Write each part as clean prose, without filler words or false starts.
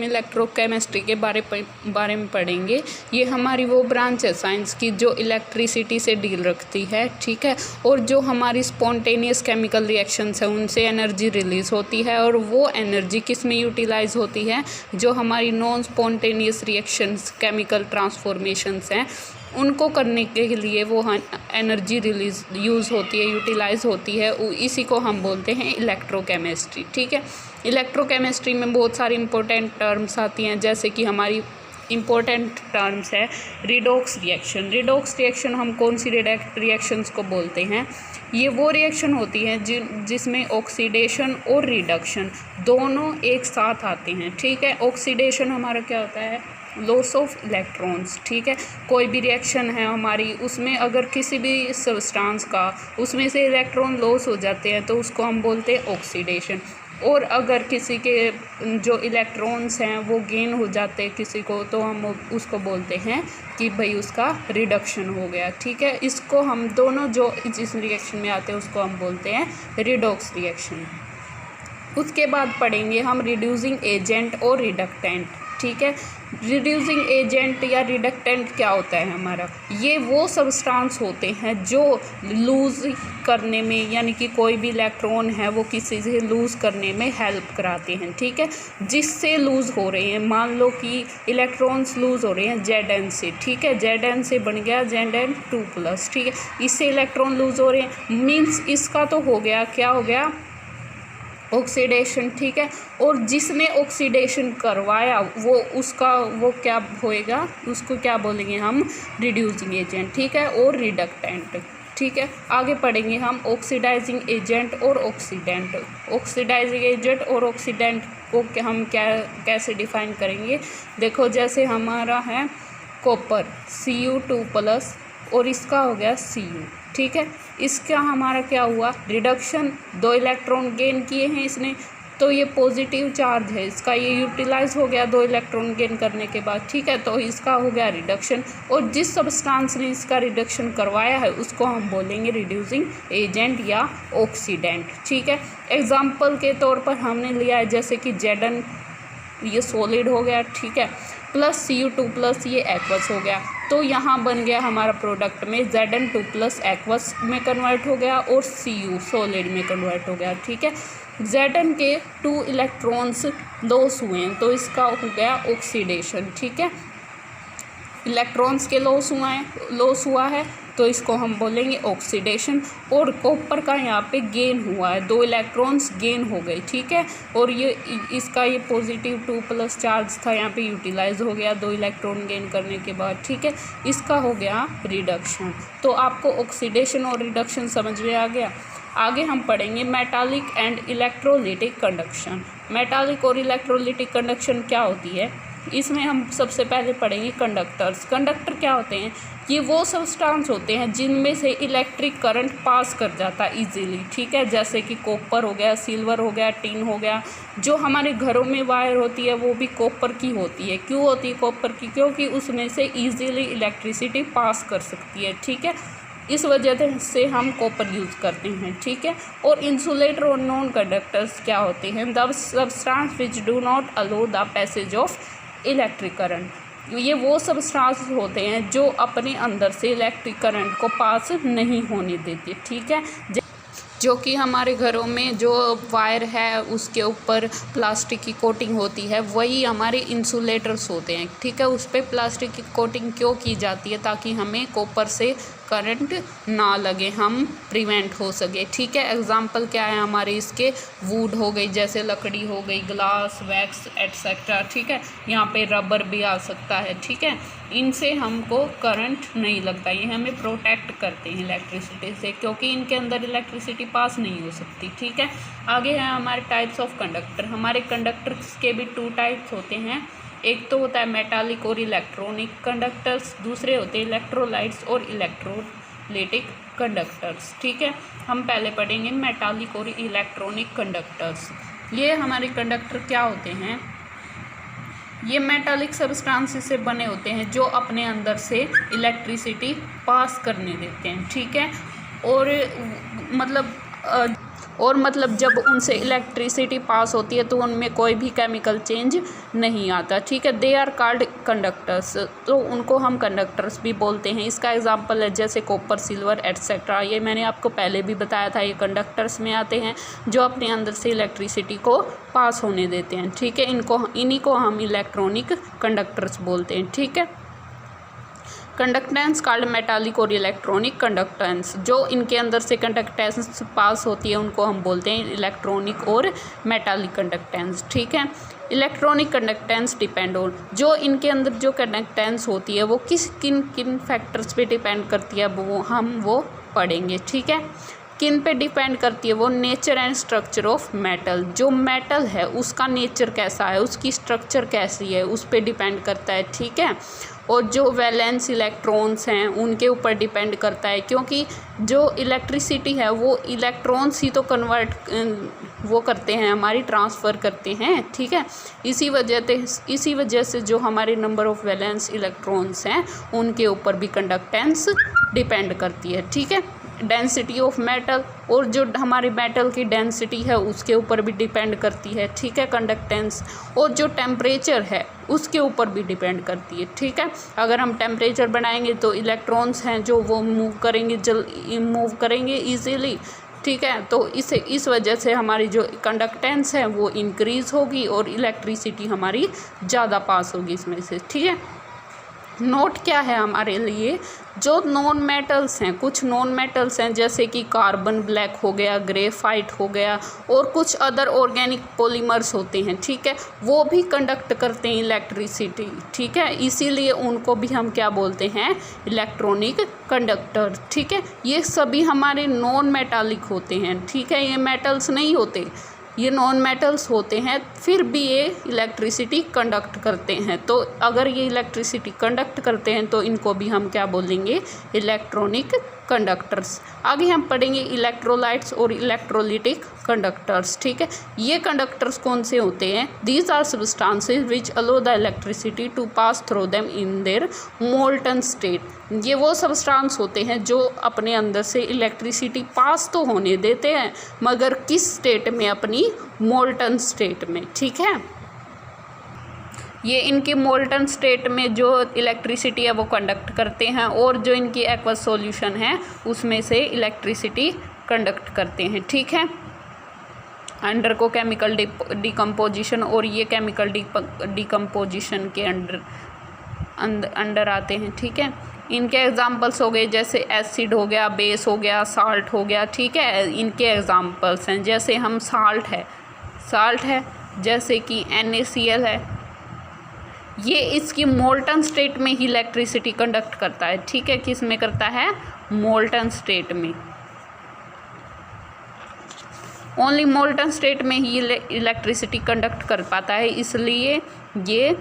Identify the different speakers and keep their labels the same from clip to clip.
Speaker 1: हम इलेक्ट्रोकेमिस्ट्री के बारे में पढ़ेंगे। ये हमारी वो ब्रांच है साइंस की जो इलेक्ट्रिसिटी से डील रखती है, ठीक है। और जो हमारी स्पॉन्टेनियस केमिकल रिएक्शंस है उनसे एनर्जी रिलीज़ होती है, और वो एनर्जी किस में यूटिलाइज होती है, जो हमारी non spontaneous reactions chemical transformations हैं उनको करने के लिए वो एनर्जी रिलीज यूज़ होती है, यूटिलाइज़ होती है। इसी को हम बोलते हैं इलेक्ट्रोकेमिस्ट्री, ठीक है। इलेक्ट्रोकेमिस्ट्री में बहुत सारी इंपॉर्टेंट टर्म्स आती हैं, जैसे कि हमारी इम्पोर्टेंट टर्म्स है रिडॉक्स रिएक्शन। रिडॉक्स रिएक्शन हम कौन सी रिएक्शंस को बोलते हैं? ये वो रिएक्शन होती है जिसमें ऑक्सीडेशन और रिडक्शन दोनों एक साथ आते हैं, ठीक है। ऑक्सीडेशन हमारा क्या होता है? लॉस ऑफ इलेक्ट्रॉन्स, ठीक है। कोई भी रिएक्शन है हमारी, उसमें अगर किसी भी सब्सटेंस का उसमें से इलेक्ट्रॉन लॉस हो जाते हैं तो उसको हम बोलते हैं ऑक्सीडेशन। और अगर किसी के जो इलेक्ट्रॉन्स हैं वो गेन हो जाते हैं किसी को, तो हम उसको बोलते हैं कि भाई उसका रिडक्शन हो गया, ठीक है। इसको हम दोनों जो जिस रिएक्शन में आते हैं उसको हम बोलते हैं रिडॉक्स रिएक्शन। उसके बाद पढ़ेंगे हम रिड्यूसिंग एजेंट और रिडक्टेंट, ठीक है। रिड्यूसिंग एजेंट या रिडक्टेंट क्या होता है हमारा? ये वो सब्सटेंस होते हैं जो लूज़ करने में, यानी कि कोई भी इलेक्ट्रॉन है वो किसी से लूज़ करने में हेल्प कराते हैं, ठीक है। जिससे लूज़ हो रहे हैं, मान लो कि इलेक्ट्रॉन्स लूज़ हो रहे हैं Zn से, ठीक है। Zn से बन गया Zn2+, ठीक है। इससे इलेक्ट्रॉन लूज़ हो रहे हैं, मीन्स इसका तो हो गया, क्या हो गया? ऑक्सीडेशन, ठीक है। और जिसने ऑक्सीडेशन करवाया वो क्या होएगा? उसको क्या बोलेंगे हम? रिड्यूसिंग एजेंट, ठीक है, और रिडक्टेंट, ठीक है। आगे पढ़ेंगे हम ऑक्सीडाइजिंग एजेंट और ऑक्सीडेंट। ऑक्सीडाइजिंग एजेंट और ऑक्सीडेंट को हम कैसे डिफाइन करेंगे? देखो, जैसे हमारा है कॉपर Cu2+ और इसका हो गया Cu, ठीक है। इसका हमारा क्या हुआ? रिडक्शन, 2 इलेक्ट्रॉन गेन किए हैं इसने, तो ये पॉजिटिव चार्ज है इसका, ये यूटिलाइज हो गया 2 इलेक्ट्रॉन गेन करने के बाद, ठीक है। तो इसका हो गया रिडक्शन, और जिस सब्सटेंस ने इसका रिडक्शन करवाया है उसको हम बोलेंगे रिड्यूसिंग एजेंट या ऑक्सीडेंट, ठीक है। एग्जाम्पल के तौर पर हमने लिया है जैसे कि Zn, ये सॉलिड हो गया, ठीक है, प्लस Cu2+ ये एक्वस हो गया। तो यहाँ बन गया हमारा प्रोडक्ट में Zn2+ एक्वस में कन्वर्ट हो गया और Cu सॉलिड में कन्वर्ट हो गया, ठीक है। Zn के 2 इलेक्ट्रॉन्स लॉस हुए हैं तो इसका हो गया ऑक्सीडेशन, ठीक है। इलेक्ट्रॉन्स के लॉस हुआ है तो इसको हम बोलेंगे ऑक्सीडेशन। और कॉपर का यहाँ पे गेन हुआ है, 2 इलेक्ट्रॉन्स गेन हो गए, ठीक है। और ये इसका ये पॉजिटिव 2+ चार्ज था, यहाँ पे यूटिलाइज हो गया 2 इलेक्ट्रॉन गेन करने के बाद, ठीक है। इसका हो गया रिडक्शन। तो आपको ऑक्सीडेशन और रिडक्शन समझ में आ गया। आगे हम पढ़ेंगे metallic and electrolytic conduction. Metallic और इलेक्ट्रोलिटिक कंडक्शन क्या होती है? इसमें हम सबसे पहले पढ़ेंगे कंडक्टर्स। कंडक्टर क्या होते हैं? ये वो सब्सटेंस होते हैं जिनमें से इलेक्ट्रिक करंट पास कर जाता है इजीली, ठीक है। जैसे कि कॉपर हो गया, सिल्वर हो गया, टिन हो गया। जो हमारे घरों में वायर होती है वो भी कॉपर की होती है। क्यों होती है कॉपर की? क्योंकि उसमें से ईजीली इलेक्ट्रिसिटी पास कर सकती है, ठीक है। इस वजह से हम कॉपर यूज़ करते हैं, ठीक है। और इंसुलेटर और नॉन कंडक्टर्स क्या होते हैं? The substance which do not aloe the passage of electric current. ये वो सब्सटेंस होते हैं जो अपने अंदर से इलेक्ट्रिक करंट को पास नहीं होने देते, ठीक है। जो कि हमारे घरों में जो वायर है उसके ऊपर प्लास्टिक की कोटिंग होती है, वही हमारे इंसुलेटर्स होते हैं, ठीक है। उस पर प्लास्टिक की कोटिंग क्यों की जाती है? ताकि हमें कॉपर से करंट ना लगे, हम प्रिवेंट हो सके, ठीक है। एग्जाम्पल क्या है हमारे इसके? वुड हो गई, जैसे लकड़ी हो गई, ग्लास, वैक्स एटसेट्रा, ठीक है। यहाँ पे रबर भी आ सकता है, ठीक है। इनसे हमको करंट नहीं लगता, ये हमें प्रोटेक्ट करते हैं इलेक्ट्रिसिटी से, क्योंकि इनके अंदर इलेक्ट्रिसिटी पास नहीं हो सकती, ठीक है। आगे है हमारे टाइप्स ऑफ कंडक्टर। हमारे कंडक्टर्स के भी 2 टाइप्स होते हैं। एक तो होता है मेटालिक और इलेक्ट्रॉनिक कंडक्टर्स, दूसरे होते हैं इलेक्ट्रोलाइट्स और इलेक्ट्रोलिटिक कंडक्टर्स, ठीक है। हम पहले पढ़ेंगे मेटालिक और इलेक्ट्रॉनिक कंडक्टर्स। ये हमारे कंडक्टर क्या होते हैं? ये मेटालिक सब्सटेंसेस से बने होते हैं जो अपने अंदर से इलेक्ट्रिसिटी पास करने देते हैं, ठीक है। और मतलब और मतलब जब उनसे इलेक्ट्रिसिटी पास होती है तो उनमें कोई भी केमिकल चेंज नहीं आता, ठीक है। दे आर कॉल्ड कंडक्टर्स, तो उनको हम कंडक्टर्स भी बोलते हैं। इसका एग्जांपल है जैसे कॉपर, सिल्वर एट्सेट्रा, ये मैंने आपको पहले भी बताया था, ये कंडक्टर्स में आते हैं जो अपने अंदर से इलेक्ट्रिसिटी को पास होने देते हैं, ठीक है। इन्हीं को हम इलेक्ट्रॉनिक कंडक्टर्स बोलते हैं, ठीक है। कंडक्टेंस कॉल्ड मेटालिक और इलेक्ट्रॉनिक कंडक्टेंस, जो इनके अंदर से कंडक्टेंस पास होती है उनको हम बोलते हैं इलेक्ट्रॉनिक और मेटालिक कंडक्टेंस, ठीक है। इलेक्ट्रॉनिक कंडक्टेंस डिपेंड ऑन, जो इनके अंदर जो कंडक्टेंस होती है वो किन किन फैक्टर्स पे डिपेंड करती है वो पढ़ेंगे, ठीक है। किन पे डिपेंड करती है वो, nature and structure of metal, जो मेटल है उसका नेचर कैसा है, उसकी स्ट्रक्चर कैसी है, उस पे डिपेंड करता है, ठीक है। और जो वैलेंस इलेक्ट्रॉन्स हैं उनके ऊपर डिपेंड करता है, क्योंकि जो इलेक्ट्रिसिटी है वो इलेक्ट्रॉन्स ही तो कन्वर्ट वो करते हैं, हमारी ट्रांसफ़र करते हैं, ठीक है। इसी वजह से जो हमारे नंबर ऑफ़ वैलेंस इलेक्ट्रॉन्स हैं उनके ऊपर भी कंडक्टेंस डिपेंड करती है, ठीक है। डेंसिटी ऑफ मेटल, और जो हमारे मेटल की डेंसिटी है उसके ऊपर भी डिपेंड करती है, ठीक है, कंडक्टेंस। और जो टेम्परेचर है उसके ऊपर भी डिपेंड करती है, ठीक है। अगर हम टेम्परेचर बढ़ाएंगे तो इलेक्ट्रॉन्स हैं जो वो मूव करेंगे ईजीली, ठीक है। तो इस वजह से हमारी जो कंडक्टेंस है वो इंक्रीज़ होगी और इलेक्ट्रिसिटी हमारी ज़्यादा पास होगी इसमें से, ठीक है। नोट क्या है हमारे लिए, जो नॉन मेटल्स हैं, कुछ नॉन मेटल्स हैं जैसे कि कार्बन ब्लैक हो गया, ग्रेफाइट हो गया, और कुछ अदर ऑर्गेनिक पॉलीमर्स होते हैं, ठीक है, वो भी कंडक्ट करते हैं इलेक्ट्रिसिटी, ठीक है। इसीलिए उनको भी हम क्या बोलते हैं, इलेक्ट्रॉनिक कंडक्टर, ठीक है। ये सभी हमारे नॉन मेटालिक होते हैं, ठीक है, ये मेटल्स नहीं होते, ये नॉन मेटल्स होते हैं, फिर भी ये इलेक्ट्रिसिटी कंडक्ट करते हैं। तो अगर ये इलेक्ट्रिसिटी कंडक्ट करते हैं तो इनको भी हम क्या बोलेंगे, इलेक्ट्रॉनिक कंडक्टर्स। आगे हम पढ़ेंगे इलेक्ट्रोलाइट्स और इलेक्ट्रोलिटिक कंडक्टर्स, ठीक है। ये कंडक्टर्स कौन से होते हैं, these are substances which allow the electricity to pass through them in their molten state. ये वो सब्सटेंस होते हैं जो अपने अंदर से इलेक्ट्रिसिटी पास तो होने देते हैं, मगर किस स्टेट में, अपनी मोल्टन स्टेट में, ठीक है। ये इनकी मोल्टन स्टेट में जो इलेक्ट्रिसिटी है वो कंडक्ट करते हैं, और जो इनकी एक्वस सॉल्यूशन है उसमें से इलेक्ट्रिसिटी कंडक्ट करते हैं, ठीक है। अंडर को केमिकल डिकम्पोजिशन, और ये केमिकल डिकम्पोजिशन के अंडर आते हैं, ठीक है। इनके एग्जांपल्स हो गए जैसे एसिड हो गया, बेस हो गया, साल्ट हो गया, ठीक है, इनके एग्जांपल्स हैं। जैसे हम साल्ट है जैसे कि NaCl है, ये इसकी मोल्टन स्टेट में ही इलेक्ट्रिसिटी कंडक्ट करता है, ठीक है। किस में करता है, मोल्टन स्टेट में, ओनली मोल्टन स्टेट में ही इलेक्ट्रिसिटी कंडक्ट कर पाता है, इसलिए ये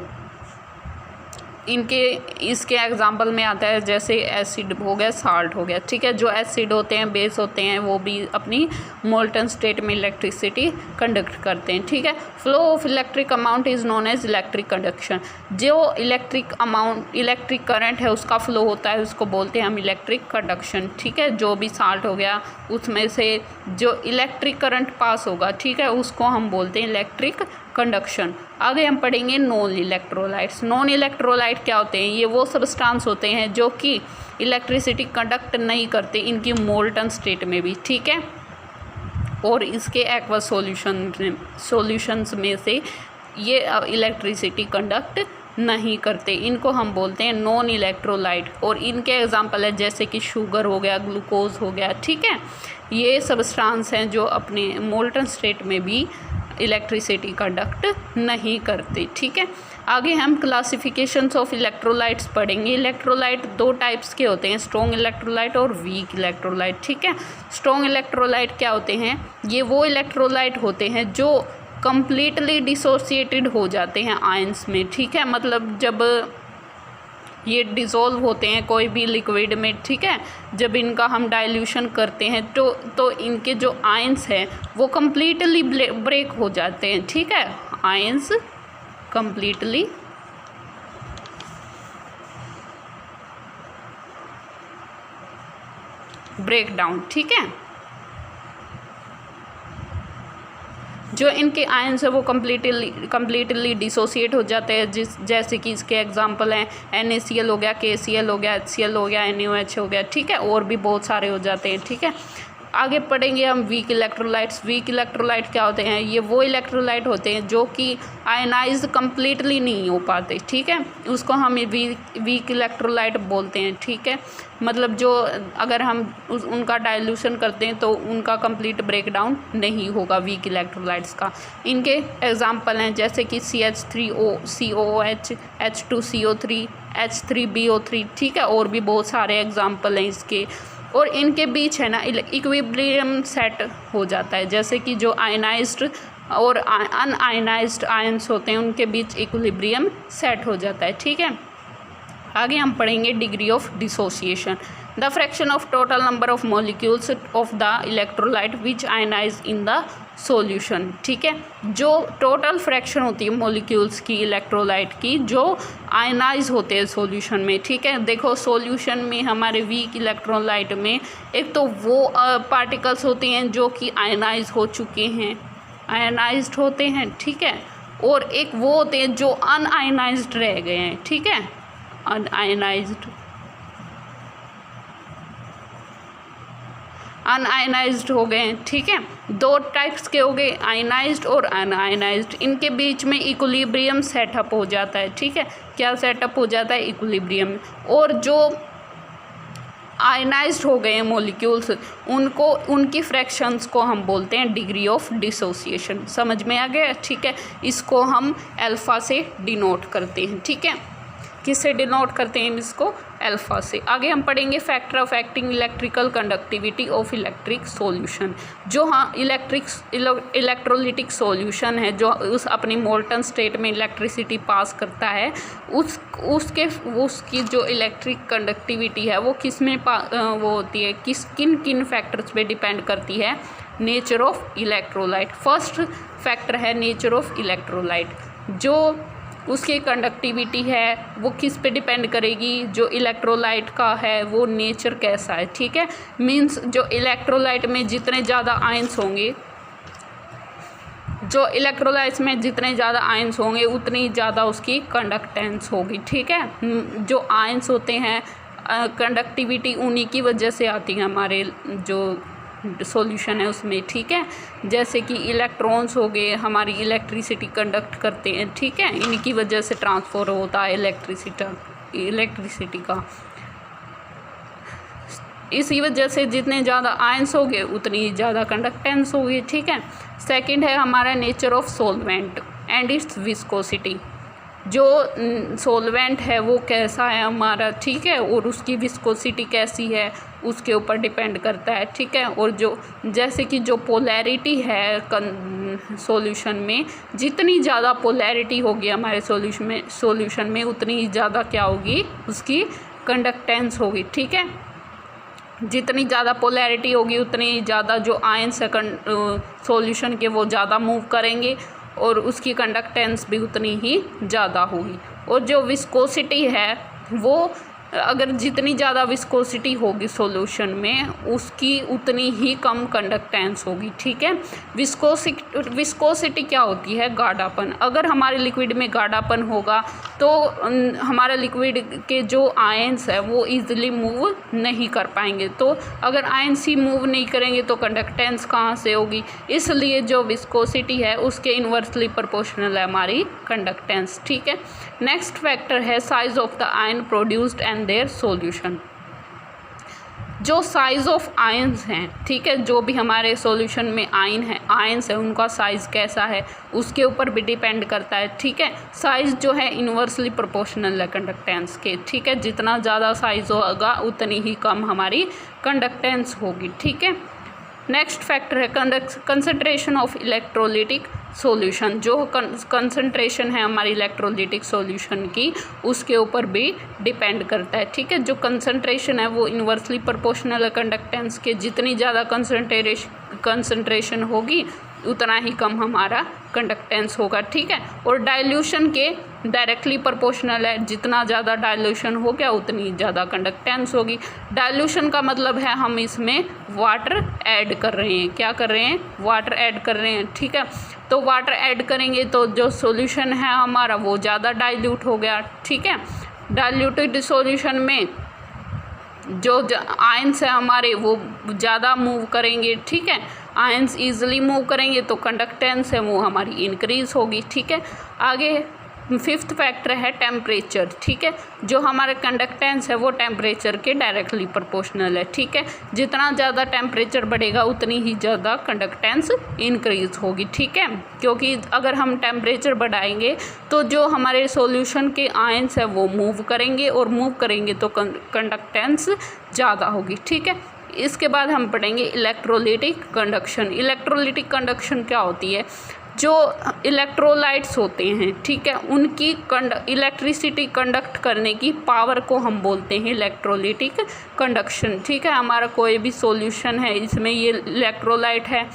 Speaker 1: इसके एग्जाम्पल में आता है जैसे एसिड हो गया, साल्ट हो गया, ठीक है। जो एसिड होते हैं, बेस होते हैं, वो भी अपनी मोल्टन स्टेट में इलेक्ट्रिसिटी कंडक्ट करते हैं, ठीक है। Flow of electric amount is known as electric conduction, जो इलेक्ट्रिक करंट है उसका फ्लो होता है उसको बोलते हैं हम इलेक्ट्रिक कंडक्शन, ठीक है। जो भी साल्ट हो गया उसमें से जो इलेक्ट्रिक करंट पास होगा, ठीक है, उसको हम बोलते हैं इलेक्ट्रिक कंडक्शन। आगे हम पढ़ेंगे नॉन इलेक्ट्रोलाइट्स। नॉन इलेक्ट्रोलाइट क्या होते हैं, ये वो सब्सटेंस होते हैं जो कि इलेक्ट्रिसिटी कंडक्ट नहीं करते इनकी मोल्टन स्टेट में भी, ठीक है, और इसके एक्वस सॉल्यूशंस में से ये इलेक्ट्रिसिटी कंडक्ट नहीं करते, इनको हम बोलते हैं नॉन इलेक्ट्रोलाइट। और इनके एग्जांपल है जैसे कि शुगर हो गया, ग्लूकोज हो गया, ठीक है, ये सब्सटेंस हैं जो अपने मोल्टन स्टेट में भी इलेक्ट्रिसिटी कंडक्ट नहीं करते, ठीक है। आगे हम क्लासिफिकेशंस ऑफ इलेक्ट्रोलाइट्स पढ़ेंगे। इलेक्ट्रोलाइट दो टाइप्स के होते हैं, स्ट्रॉन्ग इलेक्ट्रोलाइट और वीक इलेक्ट्रोलाइट, ठीक है। स्ट्रॉन्ग इलेक्ट्रोलाइट क्या होते हैं, ये वो इलेक्ट्रोलाइट होते हैं जो कम्प्लीटली डिसोसिएटेड हो जाते हैं आयंस में, ठीक है, मतलब जब ये डिज़ोल्व होते हैं कोई भी लिक्विड में, ठीक है, जब इनका हम डाइल्यूशन करते हैं तो इनके जो आयंस हैं वो कम्प्लीटली ब्रेक हो जाते हैं, ठीक है, आयंस कम्प्लीटली ब्रेक डाउन, ठीक है। जो इनके आयन्स है वो कम्प्लीटली डिसोसिएट हो जाते हैं, जैसे कि इसके एग्जांपल हैं NaCl हो गया, KCl हो गया, HCl हो गया, NaOH हो गया, ठीक है, और भी बहुत सारे हो जाते हैं, ठीक है। आगे पढ़ेंगे हम वीक इलेक्ट्रोलाइट्स। वीक इलेक्ट्रोलाइट क्या होते हैं? ये वो इलेक्ट्रोलाइट होते हैं जो कि आयनाइज कम्प्लीटली नहीं हो पाते, ठीक है, उसको हम वीक इलेक्ट्रोलाइट बोलते हैं, ठीक है। मतलब जो अगर हम उनका डाइल्यूशन करते हैं तो उनका कंप्लीट ब्रेकडाउन नहीं होगा वीक इलेक्ट्रोलाइट्स का। इनके एग्जांपल हैं जैसे कि CH3O, COOH, H2CO3, H3BO3, ठीक है, और भी बहुत सारे एग्जांपल हैं इसके। और इनके बीच है ना इक्विलिब्रियम सेट हो जाता है, जैसे कि जो आयनाइज्ड और अनआयनाइज्ड आयंस होते हैं उनके बीच इक्विलिब्रियम सेट हो जाता है, ठीक है। आगे हम पढ़ेंगे degree of dissociation, the fraction of total number of molecules of the electrolyte which ionize in the solution, ठीक है। जो टोटल फ्रैक्शन होती है मॉलिक्यूल्स की इलेक्ट्रोलाइट की जो आयनाइज होते हैं सॉल्यूशन में, ठीक है। देखो सॉल्यूशन में हमारे वीक इलेक्ट्रोलाइट में एक तो वो पार्टिकल्स होते हैं जो कि आयनाइज हो चुके हैं, आयनाइज्ड होते हैं, ठीक है, और एक वो होते हैं जो अनआयनाइज्ड रह गए हैं, ठीक है, अनआयनाइज्ड हो गए हैं, ठीक है। दो टाइप्स के हो गए, आयनाइज्ड और अनआयनाइज्ड। इनके बीच में इक्विलिब्रियम सेटअप हो जाता है, ठीक है। क्या सेटअप हो जाता है? इक्विलिब्रियम। और जो आयनाइज्ड हो गए हैं मॉलिक्यूल्स उनको उनकी फ्रैक्शंस को हम बोलते हैं डिग्री ऑफ डिसोसिएशन। समझ में आ गया? ठीक है, इसको हम अल्फ़ा से डिनोट करते हैं, ठीक है। किससे डिनोट करते हैं इसको? अल्फ़ा से। आगे हम पढ़ेंगे factor of acting electrical conductivity of electric solution. जो हाँ इलेक्ट्रोलिटिक सॉल्यूशन है जो उस अपनी मोल्टन स्टेट में इलेक्ट्रिसिटी पास करता है उसकी जो इलेक्ट्रिक कंडक्टिविटी है वो किस में वो होती है, किन फैक्टर्स पे डिपेंड करती है? Nature of electrolyte. First factor है नेचर ऑफ इलेक्ट्रोलाइट। जो उसकी कंडक्टिविटी है वो किस पे डिपेंड करेगी? जो इलेक्ट्रोलाइट का है वो नेचर कैसा है, ठीक है। मींस जो इलेक्ट्रोलाइट में जितने ज़्यादा आयंस होंगे, जो इलेक्ट्रोलाइट्स में जितने ज़्यादा आयंस होंगे उतनी ज़्यादा उसकी कंडक्टेंस होगी, ठीक है। जो आयंस होते हैं कंडक्टिविटी उन्हीं की वजह से आती है हमारे जो सॉल्यूशन है उसमें, ठीक है। जैसे कि इलेक्ट्रॉन्स हो गए हमारी इलेक्ट्रिसिटी कंडक्ट करते हैं, ठीक है, इनकी वजह से ट्रांसफर होता है इलेक्ट्रिसिटी का। इसी वजह से जितने ज़्यादा आयंस हो गए उतनी ज़्यादा कंडक्टेंस होगी, ठीक है। सेकंड है हमारा nature of solvent and it's viscosity. जो सॉल्वेंट है वो कैसा है हमारा, ठीक है, और उसकी विस्कोसिटी कैसी है उसके ऊपर डिपेंड करता है, ठीक है। और जो जैसे कि जो पोलैरिटी है सॉल्यूशन में, जितनी ज़्यादा पोलैरिटी होगी हमारे सॉल्यूशन में उतनी ज़्यादा क्या होगी? उसकी कंडक्टेंस होगी, ठीक है। जितनी ज़्यादा पोलैरिटी होगी उतनी ज़्यादा जो आयंस है सॉल्यूशन के वो ज़्यादा मूव करेंगे और उसकी कंडक्टेंस भी उतनी ही ज़्यादा होगी। और जो विस्कोसिटी है वो अगर जितनी ज़्यादा विस्कोसिटी होगी सॉल्यूशन में उसकी उतनी ही कम कंडक्टेंस होगी, ठीक है। विस्कोसिटी क्या होती है? गाढ़ापन। अगर हमारे लिक्विड में गाढ़ापन होगा तो हमारे लिक्विड के जो आयंस है वो इजीली मूव नहीं कर पाएंगे। तो अगर आयंस ही मूव नहीं करेंगे तो कंडक्टेंस कहाँ से होगी? इसलिए जो विस्कोसिटी है उसके इन्वर्सली प्रोपोर्शनल है हमारी कंडक्टेंस, ठीक है। नेक्स्ट फैक्टर है size of the ion produced and their solution. जो साइज ऑफ आयंस हैं, ठीक है, जो भी हमारे सॉल्यूशन में आयंस है उनका साइज़ कैसा है उसके ऊपर भी डिपेंड करता है, ठीक है। साइज़ जो है इन्वर्सली प्रोपोर्शनल है कंडक्टेंस के, ठीक है। जितना ज़्यादा साइज़ होगा उतनी ही कम हमारी कंडक्टेंस होगी, ठीक है। नेक्स्ट फैक्टर है कंसंट्रेशन ऑफ इलेक्ट्रोलिटिक सॉल्यूशन। जो कंसंट्रेशन है हमारी इलेक्ट्रोलिटिक सॉल्यूशन की उसके ऊपर भी डिपेंड करता है, ठीक है। जो कंसंट्रेशन है वो इन्वर्सली प्रोपोर्शनल है कंडक्टेंस के। जितनी ज़्यादा कंसंट्रेशन होगी उतना ही कम हमारा कंडक्टेंस होगा, ठीक है। और डाइल्यूशन के डायरेक्टली प्रोपोर्शनल है। जितना ज़्यादा डाइल्यूशन हो गया उतनी ज़्यादा कंडक्टेंस होगी। डाइल्यूशन का मतलब है हम इसमें वाटर ऐड कर रहे हैं। क्या कर रहे हैं? वाटर ऐड कर रहे हैं, ठीक है। तो वाटर ऐड करेंगे तो जो सॉल्यूशन है हमारा वो ज़्यादा डाइल्यूट हो गया, ठीक है। डाइल्यूटेड सॉल्यूशन में जो आयंस है हमारे वो ज़्यादा मूव करेंगे, ठीक है। आयंस ईजिली मूव करेंगे तो कंडक्टेंस है वो हमारी इंक्रीज़ होगी, ठीक है। आगे फिफ्थ फैक्टर है टेम्परेचर, ठीक है। जो हमारा कंडक्टेंस है वो टेम्परेचर के डायरेक्टली प्रोपोर्शनल है, ठीक है। जितना ज़्यादा टेम्परेचर बढ़ेगा उतनी ही ज़्यादा कंडक्टेंस इंक्रीज़ होगी, ठीक है। क्योंकि अगर हम टेम्परेचर बढ़ाएंगे तो जो हमारे सॉल्यूशन के आयंस है वो मूव करेंगे, और मूव करेंगे तो कंडक्टेंस ज़्यादा होगी, ठीक है। इसके बाद हम पढ़ेंगे इलेक्ट्रोलिटिक कंडक्शन। इलेक्ट्रोलिटिक कंडक्शन क्या होती है? जो इलेक्ट्रोलाइट्स होते हैं, ठीक है, उनकी इलेक्ट्रिसिटी कंडक्ट करने की पावर को हम बोलते हैं इलेक्ट्रोलिटिक कंडक्शन, ठीक है। हमारा कोई भी सॉल्यूशन है, इसमें ये इलेक्ट्रोलाइट है,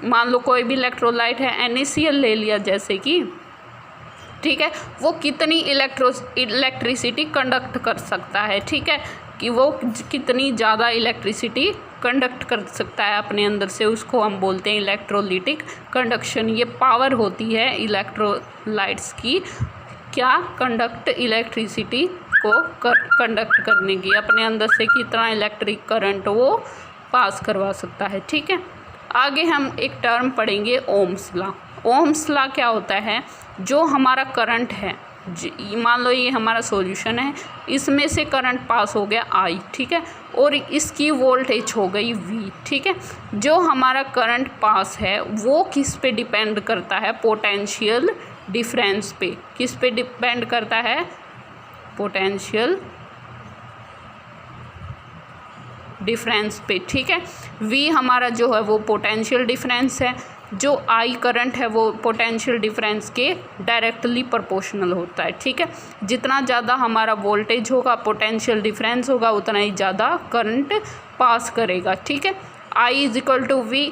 Speaker 1: मान लो कोई भी इलेक्ट्रोलाइट है, NaCl ले लिया जैसे कि, ठीक है, वो कितनी इलेक्ट्रिसिटी कंडक्ट कर सकता है, ठीक है, कि वो कितनी ज़्यादा इलेक्ट्रिसिटी कंडक्ट कर सकता है अपने अंदर से, उसको हम बोलते हैं इलेक्ट्रोलिटिक कंडक्शन। ये पावर होती है इलेक्ट्रोलाइट्स की, क्या कंडक्ट इलेक्ट्रिसिटी को कंडक्ट करने की, अपने अंदर से कितना इलेक्ट्रिक करंट वो पास करवा सकता है, ठीक है। आगे हम एक टर्म पढ़ेंगे ओम्स लॉ। ओम्स लॉ क्या होता है? जो हमारा करंट है, मान लो ये हमारा सॉल्यूशन है, इसमें से करंट पास हो गया I, ठीक है, और इसकी वोल्टेज हो गई V, ठीक है। जो हमारा करंट पास है वो किस पे डिपेंड करता है? पोटेंशियल डिफरेंस पे। किस पे डिपेंड करता है? पोटेंशियल डिफरेंस पे, ठीक है। V हमारा जो है वो पोटेंशियल डिफरेंस है, जो I करंट है वो पोटेंशियल डिफरेंस के डायरेक्टली प्रोपोर्शनल होता है, ठीक है। जितना ज़्यादा हमारा वोल्टेज होगा, पोटेंशियल डिफरेंस होगा, उतना ही ज़्यादा करंट पास करेगा, ठीक है। I = V,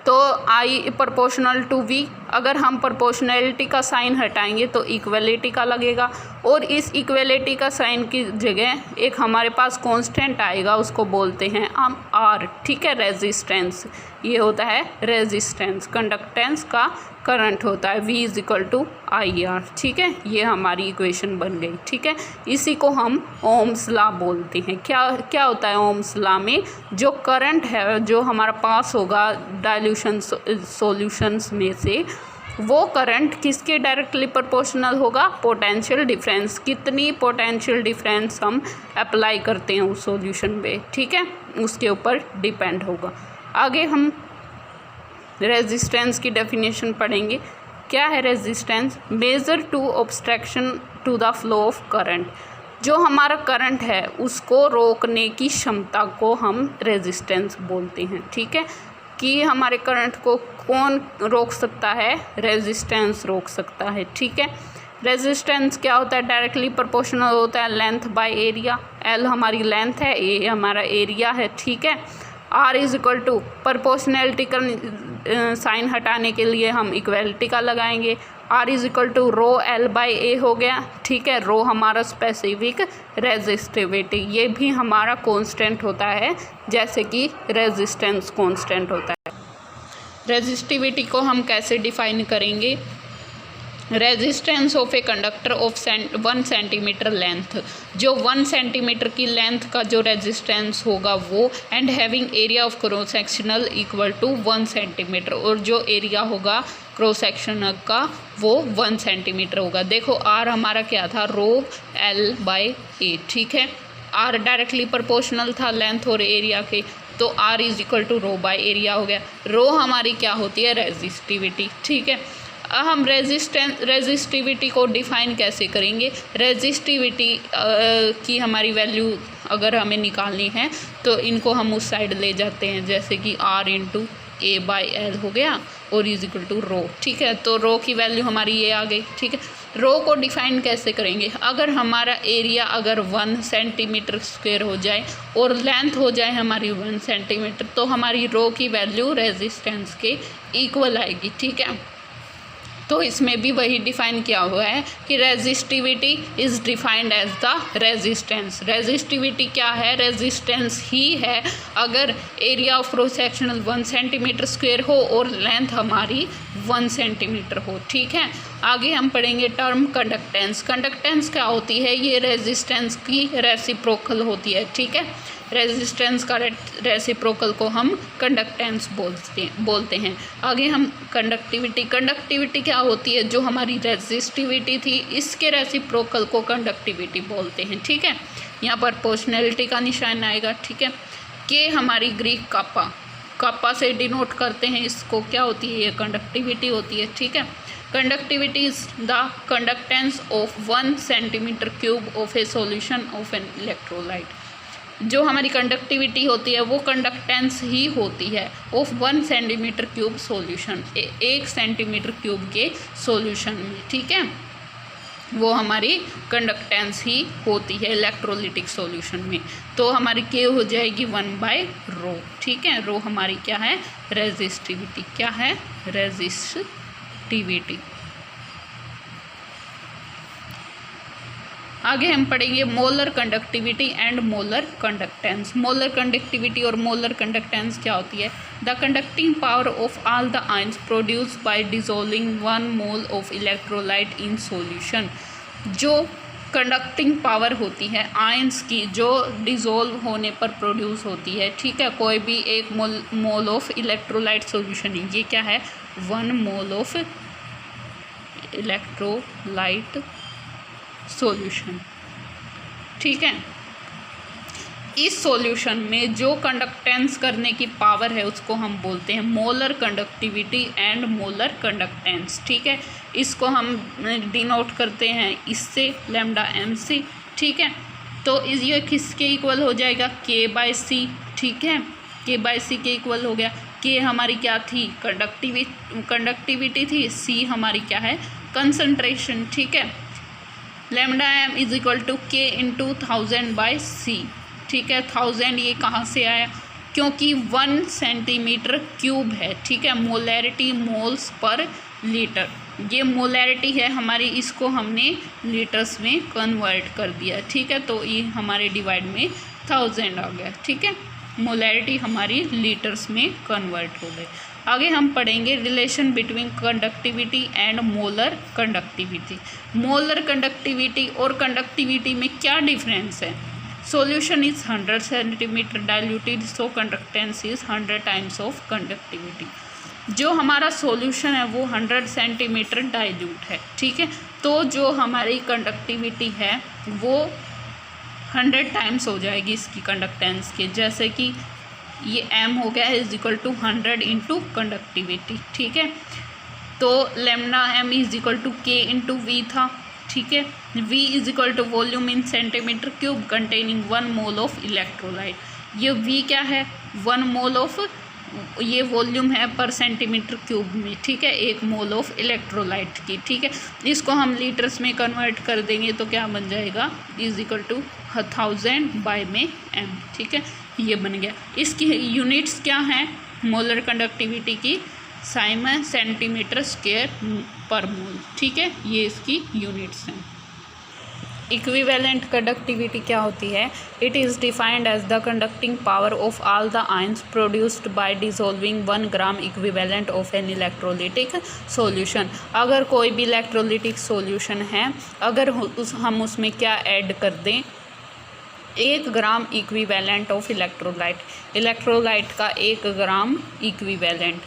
Speaker 1: तो I प्रोपोर्शनल टू V। अगर हम प्रोपोर्शनैलिटी का साइन हटाएंगे तो इक्वलिटी का लगेगा, और इस इक्वलिटी का साइन की जगह एक हमारे पास कांस्टेंट आएगा, उसको बोलते हैं हम R, ठीक है। रेजिस्टेंस, ये होता है रेजिस्टेंस, कंडक्टेंस का करंट होता है, V = IR, ठीक है। ये हमारी इक्वेशन बन गई, ठीक है। इसी को हम ओम्स लॉ बोलते हैं। क्या होता है ओम्स लॉ में? जो करंट है जो हमारा पास होगा डाइल्यूशन सॉल्यूशंस में से, वो करंट किसके डायरेक्टली प्रोपोर्शनल होगा? Potential difference. कितनी पोटेंशियल डिफरेंस हम अप्लाई करते हैं उस सॉल्यूशन पे, ठीक है, उसके ऊपर डिपेंड होगा। आगे हम रेजिस्टेंस की डेफिनेशन पढ़ेंगे। क्या है resistance? Measure to obstruction to the flow of current. जो हमारा करंट है उसको रोकने की क्षमता को हम रेजिस्टेंस बोलते हैं, ठीक है। कि हमारे करंट को कौन रोक सकता है? रेजिस्टेंस रोक सकता है, ठीक है। रेजिस्टेंस क्या होता है? डायरेक्टली प्रोपोर्शनल होता है लेंथ बाय एरिया। L हमारी लेंथ है, A हमारा एरिया है, ठीक है। R = प्रोपोर्शनैलिटी का साइन हटाने के लिए हम इक्वलिटी का लगाएंगे। R = ρL/A हो गया, ठीक है। रो हमारा स्पेसिफिक रेजिस्टिविटी, ये भी हमारा कांस्टेंट होता है, जैसे कि रेजिस्टेंस कांस्टेंट होता है। रेजिस्टिविटी को हम कैसे डिफाइन करेंगे? Resistance of a conductor of 1 centimetre length. जो 1 सेंटीमीटर की लेंथ का जो रेजिस्टेंस होगा वो, and having area of cross sectional = 1 centimetre, और जो एरिया होगा क्रॉस सेक्शनल का वो 1 सेंटीमीटर होगा। देखो R हमारा क्या था? ρL/A, ठीक है। R डायरेक्टली प्रोपोर्शनल था लेंथ और एरिया के, तो R = ρ/एरिया हो गया। रो हमारी क्या होती है? रेजिस्टिविटी, ठीक है। हम रेजिस्टिविटी को डिफ़ाइन कैसे करेंगे? रेजिस्टिविटी की हमारी वैल्यू अगर हमें निकालनी है तो इनको हम उस साइड ले जाते हैं, जैसे कि R × A/L हो गया, और = रो, ठीक है। तो रो की वैल्यू हमारी ये आ गई, ठीक है। रो को डिफ़ाइन कैसे करेंगे? अगर हमारा एरिया अगर 1 सेंटीमीटर स्क्वायर हो जाए और लेंथ हो जाए हमारी 1 सेंटीमीटर, तो हमारी रो की वैल्यू रेजिस्टेंस के इक्वल आएगी, ठीक है। तो इसमें भी वही डिफाइन किया हुआ है कि resistivity is defined as the resistance. Resistivity क्या है? रेजिस्टेंस ही है अगर area of cross sectional 1 centimetre square हो और लेंथ हमारी 1 सेंटीमीटर हो। ठीक है, आगे हम पढ़ेंगे टर्म कंडक्टेंस। कंडक्टेंस क्या होती है? ये रेजिस्टेंस की रेसिप्रोकल होती है। ठीक है, रेजिस्टेंस का रेसिप्रोकल को हम कंडक्टेंस बोलते हैं। आगे हम कंडक्टिविटी क्या होती है? जो हमारी रेजिस्टिविटी थी इसके रेसिप्रोकल को कंडक्टिविटी बोलते हैं। ठीक है, यहाँ पर प्रोपोर्शनैलिटी का निशान आएगा। ठीक है, के हमारी ग्रीक कापा से डिनोट करते हैं इसको, क्या होती है? ये कंडक्टिविटी होती है। ठीक है, conductivity is the conductance of 1 centimetre cube of A solution of an electrolyte. जो हमारी कंडक्टिविटी होती है वो कंडक्टेंस ही होती है of 1 centimetre cube solution, 1 centimetre cube के सॉल्यूशन में। ठीक है, वो हमारी कंडक्टेंस ही होती है इलेक्ट्रोलिटिक सॉल्यूशन में। तो हमारी के हो जाएगी 1/ρ। ठीक है, रो हमारी क्या है? रेजिस्टिविटी। क्या है? रेजिस्टिविटी। आगे हम पढ़ेंगे molar conductivity and molar conductance. Molar conductivity और मोलर कंडक्टेंस क्या होती है? The conducting power of all the ions produced by dissolving 1 mole of electrolyte in solution. जो कंडक्टिंग पावर होती है आयंस की, जो डिसॉल्व होने पर प्रोड्यूस होती है। ठीक है, कोई भी एक मोल ऑफ इलेक्ट्रोलाइट सॉल्यूशन है, ये क्या है? 1 मोल ऑफ इलेक्ट्रोलाइट सॉल्यूशन। ठीक है, इस सॉल्यूशन में जो कंडक्टेंस करने की पावर है उसको हम बोलते हैं molar conductivity and molar conductance. ठीक है, इसको हम डिनोट करते हैं इससे λm से। ठीक है, तो ये किसके इक्वल हो जाएगा? k/c। ठीक है, k/c के इक्वल हो गया। k हमारी क्या थी? कंडक्टिविटी थी। c हमारी क्या है? कंसंट्रेशन। ठीक है, λm is equal to k into 1000/c। ठीक है, 1000 ये कहाँ से आया? क्योंकि 1 सेंटीमीटर क्यूब है। ठीक है, मोलैरिटी मोल्स पर लीटर, ये मोलैरिटी है हमारी, इसको हमने लीटर्स में कन्वर्ट कर दिया। ठीक है, तो ये हमारे डिवाइड में 1000 आ गया। ठीक है, मोलैरिटी हमारी लीटर्स में कन्वर्ट हो गई। आगे हम पढ़ेंगे relation between conductivity and molar conductivity. Molar conductivity और कंडक्टिविटी में क्या डिफरेंस है? Solution is 100 centimetre diluted, so conductance is 100 times of conductivity. जो हमारा सॉल्यूशन है वो 100 सेंटीमीटर डाइल्यूट है। ठीक है, तो जो हमारी कंडक्टिविटी है वो 100 टाइम्स हो जाएगी इसकी कंडक्टेंस के। जैसे कि ये m हो गया is equal to 100 into conductivity. ठीक है, तो λm is equal to k into V था। ठीक है, v is equal to volume in centimetre cube containing 1 mole of electrolyte. ये v क्या है? 1 मोल ऑफ, ये वॉल्यूम है पर सेंटीमीटर क्यूब में। ठीक है, 1 मोल ऑफ इलेक्ट्रोलाइट की। ठीक है, इसको हम लीटर्स में कन्वर्ट कर देंगे तो क्या बन जाएगा? Is equal to 1000/m। ठीक है, ये बन गया। इसकी यूनिट्स क्या हैं मोलर कंडक्टिविटी की? साइमन सेंटीमीटर स्क्वायर पर मोल। ठीक है, ये इसकी यूनिट्स हैं। इक्विवेलेंट कंडक्टिविटी क्या होती है? It is defined as the conducting power of all the ions produced by dissolving 1 gram equivalent of an electrolytic solution. अगर कोई भी इलेक्ट्रोलिटिक सॉल्यूशन है, अगर हम उसमें क्या ऐड कर दें? 1 ग्राम इक्विवेलेंट ऑफ इलेक्ट्रोलाइट का 1 ग्राम इक्विवेलेंट,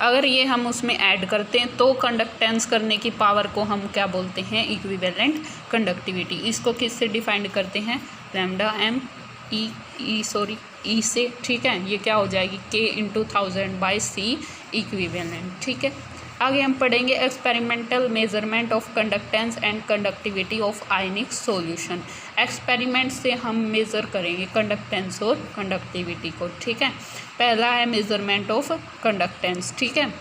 Speaker 1: अगर ये हम उसमें ऐड करते हैं तो कंडक्टेंस करने की पावर को हम क्या बोलते हैं? Equivalent conductivity. इसको किससे डिफाइंड करते हैं? λm ई से। ठीक है, ये क्या हो जाएगी? k into 1000/c equivalent. ठीक है, आगे हम पढ़ेंगे experimental measurement of conductance and conductivity of ionic solution. Experiment से हम मेज़र करेंगे कंडक्टेंस और कंडक्टिविटी को। ठीक है, पहला है मेजरमेंट ऑफ कंडक्टेंस। ठीक है,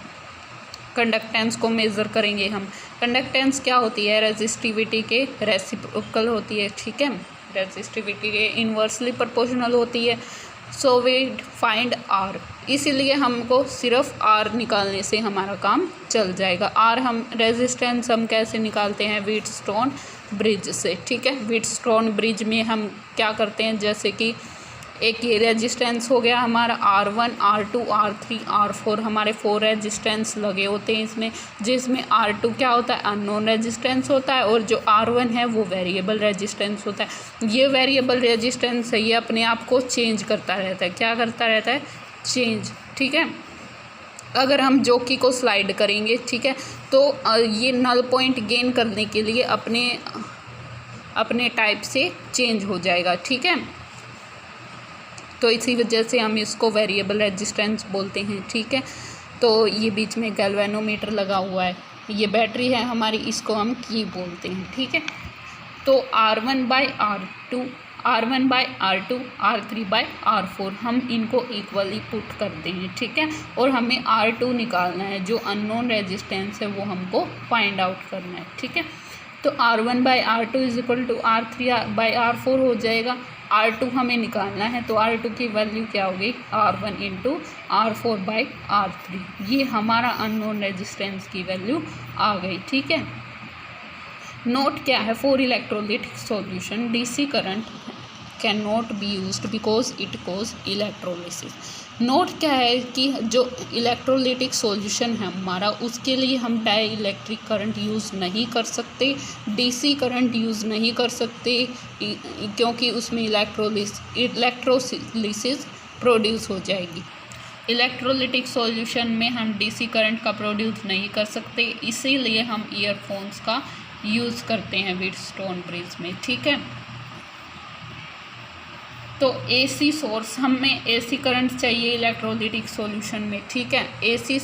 Speaker 1: कंडक्टेंस को मेज़र करेंगे हम। कंडक्टेंस क्या होती है? रेजिस्टिविटी के रेसिप्रोकल होती है। ठीक है, रेजिस्टिविटी के इन्वर्सली प्रोपोर्शनल होती है। सो वी फाइंड आर, इसीलिए हमको सिर्फ आर निकालने से हमारा काम चल जाएगा। आर हम रेजिस्टेंस हम कैसे निकालते हैं, व्हीटस्टोन ब्रिज से, ठीक है। व्हीटस्टोन ब्रिज में हम क्या करते हैं, जैसे कि एक ये रेजिस्टेंस हो गया हमारा R1, R2, R3, R4, हमारे 4 रेजिस्टेंस लगे होते हैं इसमें, जिसमें R2 क्या होता है, अननोन रेजिस्टेंस होता है, और जो R1 है वो वेरिएबल रेजिस्टेंस होता है। ये वेरिएबल रेजिस्टेंस है, ये अपने आप को चेंज करता रहता है। क्या करता रहता है, चेंज, ठीक है। अगर हम जॉकी को स्लाइड करेंगे, ठीक है, तो ये नल पॉइंट गेन करने के लिए अपने टाइप से चेंज हो जाएगा, ठीक है। तो इसी वजह से हम इसको वेरिएबल रेजिस्टेंस बोलते हैं, ठीक है। तो ये बीच में गैल्वेनोमीटर लगा हुआ है, ये बैटरी है हमारी, इसको हम की बोलते हैं, ठीक है। तो R1/R2, R1/R2, R3/R4 हम इनको इक्वली पुट करते हैं, ठीक है। और हमें R2 निकालना है, जो अननोन रेजिस्टेंस है वो हमको फाइंड आउट करना है, ठीक है। तो R1/R2 = R3/R4 हो जाएगा। R2 हमें निकालना है, तो R2 की वैल्यू क्या होगी, R1 × R4/R3। ये हमारा अननोन रेजिस्टेंस की वैल्यू आ गई, ठीक है। नोट क्या है, for electrolytic solution DC current can not be used because it cause electrolysis. Note क्या है कि जो इलेक्ट्रोलिटिक सॉल्यूशन है हमारा, उसके लिए हम डाई इलेक्ट्रिक करंट यूज़ नहीं कर सकते, DC करंट यूज़ नहीं कर सकते, क्योंकि उसमें इलेक्ट्रोलिसिस प्रोड्यूस हो जाएगी। इलेक्ट्रोलिटिक सॉल्यूशन में हम DC करंट का प्रोड्यूस नहीं कर सकते, इसीलिए हम ईयरफोन्स का यूज़ करते हैं व्हीटस्टोन ब्रिज में, ठीक है। तो AC सोर्स, हमें AC करंट चाहिए इलेक्ट्रोलिटिक सॉल्यूशन में, ठीक है। AC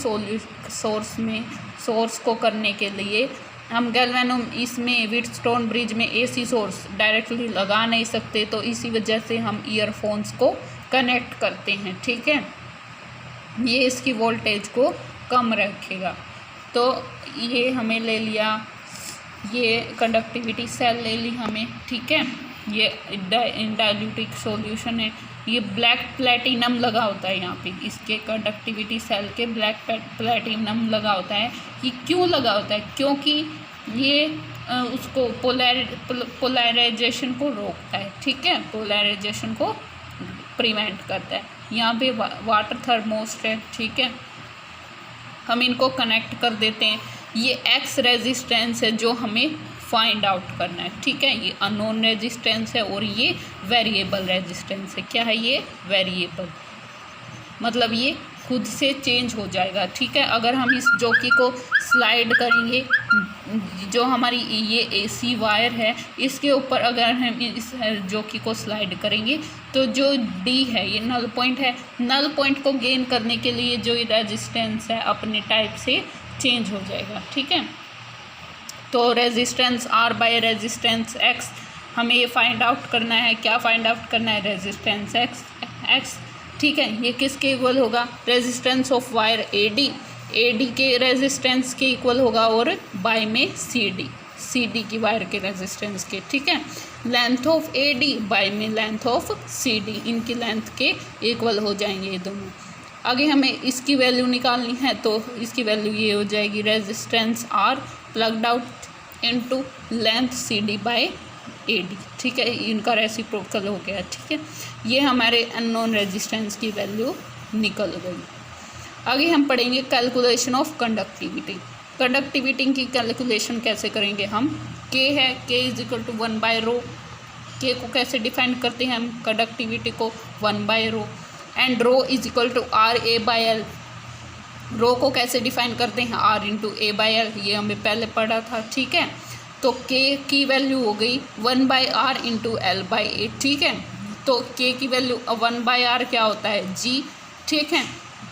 Speaker 1: सोर्स को करने के लिए हम इसमें व्हीटस्टोन ब्रिज में AC सोर्स डायरेक्टली लगा नहीं सकते, तो इसी वजह से हम ईयरफोन्स को कनेक्ट करते हैं, ठीक है। ये इसकी वोल्टेज को कम रखेगा। तो ये हमें ले लिया, ये कंडक्टिविटी सेल ले ली हमें, ठीक है। ये डाइल्यूटिक सॉल्यूशन है, ये ब्लैक प्लेटिनम लगा होता है यहाँ पे, इसके कंडक्टिविटी सेल के ब्लैक प्लेटिनम लगा होता है। ये क्यों लगा होता है, क्योंकि ये उसको पोलराइजेशन को रोकता है, ठीक है, पोलराइजेशन को प्रिवेंट करता है। यहाँ पे वाटर थर्मोस्टेट, ठीक है, हम इनको कनेक्ट कर देते हैं। ये X रेजिस्टेंस है जो हमें फाइंड आउट करना है, ठीक है। ये अननोन रेजिस्टेंस है और ये वेरिएबल रेजिस्टेंस है। क्या है ये, वेरिएबल, मतलब ये खुद से चेंज हो जाएगा, ठीक है। अगर हम इस जॉकी को स्लाइड करेंगे, जो हमारी ये AC वायर है, इसके ऊपर अगर हम इस जॉकी को स्लाइड करेंगे तो जो D है, ये नल पॉइंट है, नल पॉइंट को गेन करने के लिए जो ये रेजिस्टेंस है अपने टाइप से चेंज हो जाएगा, ठीक है। तो resistance R by resistance X, हमें ये फाइंड आउट करना है। क्या फाइंड आउट करना है, रेजिस्टेंस X, ठीक है। ये किसके इक्वल होगा, रेजिस्टेंस ऑफ वायर AD के रेजिस्टेंस के इक्वल होगा, और बाय में CD की वायर के रेजिस्टेंस के, ठीक है। लेंथ ऑफ AD बाय में लेंथ ऑफ CD, इनकी लेंथ के इक्वल हो जाएंगे ये दोनों। आगे हमें इसकी वैल्यू निकालनी है, तो इसकी वैल्यू ये हो जाएगी, resistance R plugged out into length CD by AD, ठीक है। इनका रेसिप्रोकल हो गया, ठीक है। ये हमारे अननोन रेजिस्टेंस की वैल्यू निकल गई। आगे हम पढ़ेंगे कैलकुलेशन ऑफ कंडक्टिविटी। कंडक्टिविटी की कैलकुलेशन कैसे करेंगे हम, K है, K = 1/ρ। K को कैसे डिफाइन करते हैं हम, कंडक्टिविटी को 1/ρ, एंड ρ = RA/L। रो को कैसे डिफाइन करते हैं, R × A/L, ये हमें पहले पढ़ा था, ठीक है। तो K की वैल्यू हो गई 1/R × L/A, ठीक है। तो K की वैल्यू 1/R क्या होता है, G, ठीक है।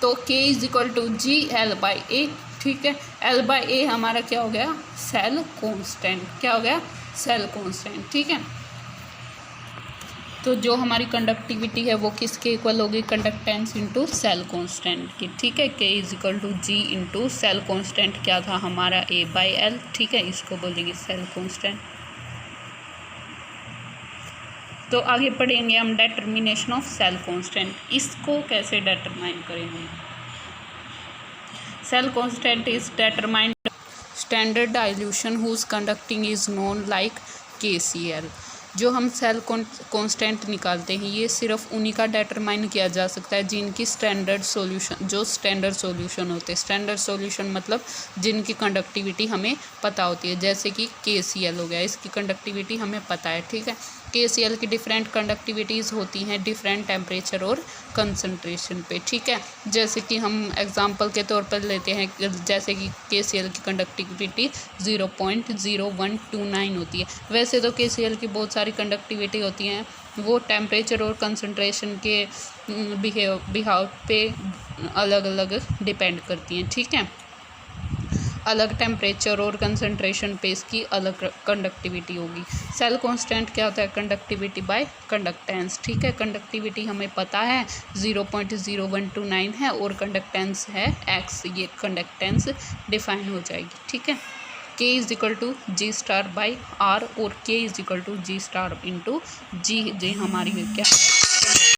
Speaker 1: तो K = GL/A, ठीक है। L/A हमारा क्या हो गया, सेल कांस्टेंट, क्या हो गया, सेल कांस्टेंट, ठीक है। तो जो हमारी कंडक्टिविटी है वो किसके इक्वल होगी, कंडक्टेंस इंटू सेल कांस्टेंट की, ठीक है। K = G × सेल कांस्टेंट क्या था हमारा, A/L, ठीक है। इसको बोलेंगे सेल कांस्टेंट। तो आगे पढ़ेंगे हम डिटर्मिनेशन ऑफ सेल कांस्टेंट। इसको कैसे डिटरमाइन करेंगे। Cell constant is determined standard dilution whose conducting is known like KCl। जो हम सेल कांस्टेंट निकालते हैं ये सिर्फ उन्हीं का डिटरमाइन किया जा सकता है जिनकी स्टैंडर्ड सॉल्यूशन होते हैं। स्टैंडर्ड सॉल्यूशन मतलब जिनकी कंडक्टिविटी हमें पता होती है, जैसे कि KCl हो गया, इसकी कंडक्टिविटी हमें पता है, ठीक है। KCl की डिफरेंट कंडक्टिविटीज़ होती हैं डिफरेंट टेम्परेचर और कंसंट्रेशन पे, ठीक है। जैसे कि हम एग्जांपल के तौर पर लेते हैं, जैसे कि KCl की कंडक्टिविटी 0.0129 होती है। वैसे तो KCl की बहुत सारी कंडक्टिविटी होती हैं, वो टेम्परेचर और कंसंट्रेशन के बिहाव पे अलग अलग डिपेंड करती हैं, ठीक है। अलग टेम्परेचर और कंसंट्रेशन पे इसकी अलग कंडक्टिविटी होगी। सेल कांस्टेंट क्या होता है, कंडक्टिविटी बाय कंडक्टेंस, ठीक है। कंडक्टिविटी हमें पता है 0.0129 है और कंडक्टेंस है x, ये कंडक्टेंस डिफाइन हो जाएगी, ठीक है। K = G⁻R और K = G⁻G, G हमारी क्या है